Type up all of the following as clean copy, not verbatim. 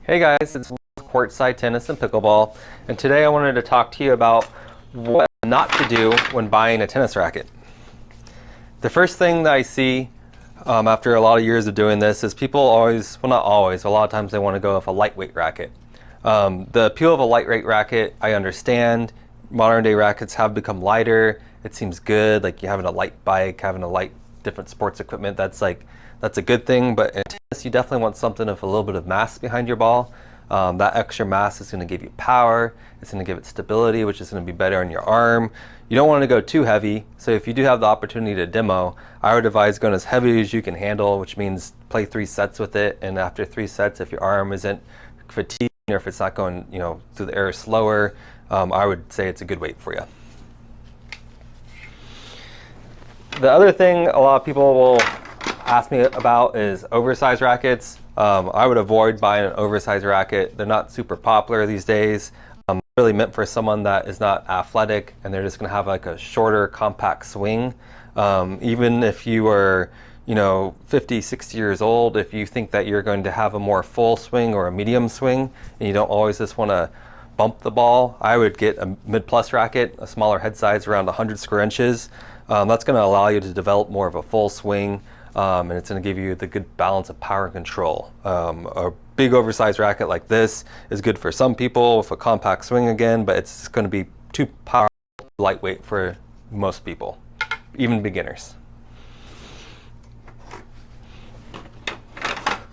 Hey guys, it's Courtside Tennis and Pickleball, and today I wanted to talk to you about what not to do when buying a tennis racket. The first thing that I see after a lot of years of doing this is people always, well not always, a lot of times they want to go with a lightweight racket. The appeal of a lightweight racket, I understand. Modern day rackets have become lighter. It seems good, like you having a light bike, having a light different sports equipment, that's a good thing, but in tennis you definitely want something with a little bit of mass behind your ball. That extra mass is going to give you power, it's going to give it stability, which is going to be better on your arm. You don't want to go too heavy, so if you do have the opportunity to demo, I would advise going as heavy as you can handle, which means play 3 sets with it, and after 3 sets, if your arm isn't fatigued or if it's not going through the air slower, I would say it's a good weight for you. The other thing a lot of people will ask me about is oversized rackets. I would avoid buying an oversized racket. They're not super popular these days. Really meant for someone that is not athletic and they're just going to have like a shorter, compact swing. Even if you are 50, 60 years old, if you think that you're going to have a more full swing or a medium swing and you don't always just want to bump the ball, I would get a mid-plus racket, a smaller head size, around 100 square inches. That's going to allow you to develop more of a full swing, and it's going to give you the good balance of power and control. A big oversized racket like this is good for some people with a compact swing again, but it's going to be too powerful, lightweight for most people, even beginners.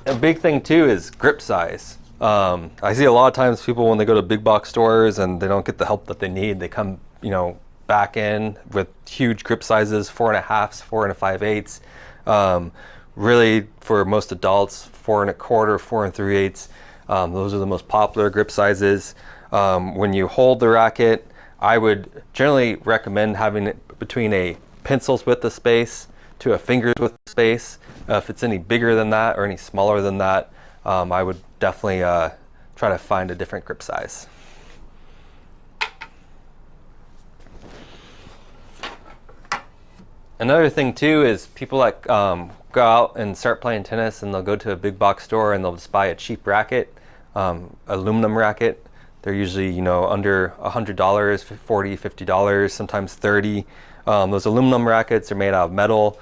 A big thing too is grip size. I see a lot of times people when they go to big box stores and they don't get the help that they need, they come back in with huge grip sizes, 4.5s, 4 5/8. Really, for most adults, 4 1/4, 4 3/8. Those are the most popular grip sizes. When you hold the racket, I would generally recommend having it between a pencil's width of space to a finger's width of space. If it's any bigger than that or any smaller than that, I would definitely try to find a different grip size. Another thing too is people that go out and start playing tennis and they'll go to a big box store and they'll just buy a cheap racket, aluminum racket. They're usually under $100, $40, $50, sometimes $30. Those aluminum rackets are made out of metal,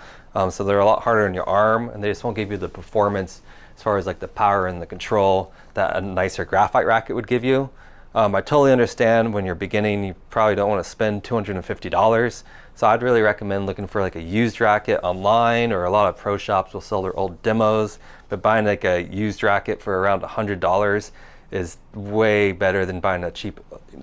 so they're a lot harder on your arm, and they just won't give you the performance as far as like the power and the control that a nicer graphite racket would give you. I totally understand when you're beginning, you probably don't want to spend $250. So I'd really recommend looking for like a used racket online, or a lot of pro shops will sell their old demos, but buying like a used racket for around $100 is way better than buying a cheap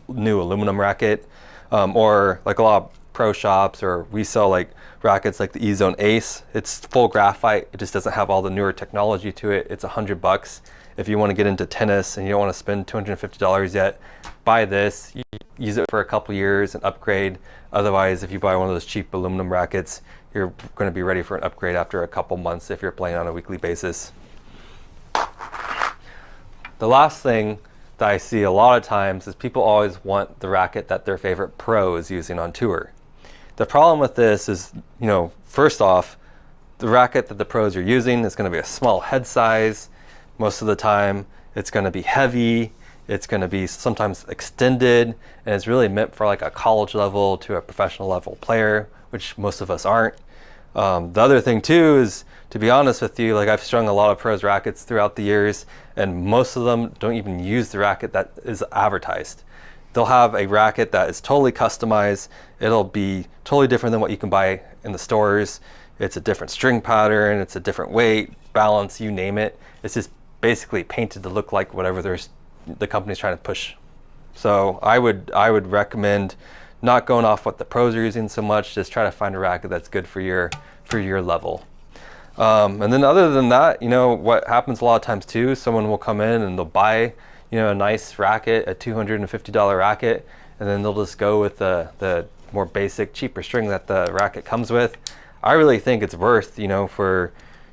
new aluminum racket. Or like a lot of pro shops, or we sell like rackets like the E-Zone Ace. It's full graphite, it just doesn't have all the newer technology to it. It's $100. If you want to get into tennis and you don't want to spend $250 yet, buy this, use it for a couple years and upgrade. Otherwise, if you buy one of those cheap aluminum rackets, you're going to be ready for an upgrade after a couple months if you're playing on a weekly basis. The last thing that I see a lot of times is people always want the racket that their favorite pro is using on tour. The problem with this is, first off, the racket that the pros are using is going to be a small head size. Most of the time, it's going to be heavy. It's going to be sometimes extended, and it's really meant for like a college level to a professional level player, which most of us aren't. The other thing too is, to be honest with you, like I've strung a lot of pros rackets throughout the years, and most of them don't even use the racket that is advertised. They'll have a racket that is totally customized. It'll be totally different than what you can buy in the stores. It's a different string pattern, it's a different weight, balance, you name it. It's just basically painted to look like whatever the company's trying to push. So I would recommend not going off what the pros are using so much. Just try to find a racket that's good for your level. And then other than that, what happens a lot of times too, someone will come in and they'll buy a nice racket, a $250 racket, and then they'll just go with the more basic, cheaper string that the racket comes with. I really think it's worth, for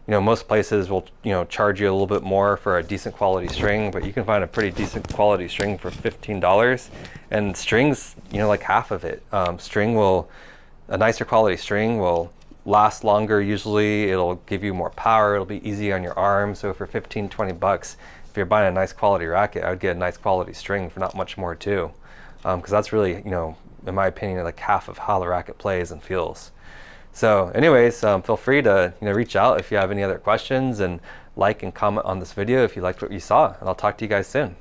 most places will charge you a little bit more for a decent quality string, but you can find a pretty decent quality string for $15, and strings, like half of it. A nicer quality string will last longer usually. It'll give you more power. It'll be easy on your arm. So for 15, 20 bucks, if you're buying a nice quality racket, I would get a nice quality string for not much more too, because that's really, you know, in my opinion, like half of how the racket plays and feels. So anyways, feel free to, you know, reach out if you have any other questions, and like and comment on this video if you liked what you saw, and I'll talk to you guys soon.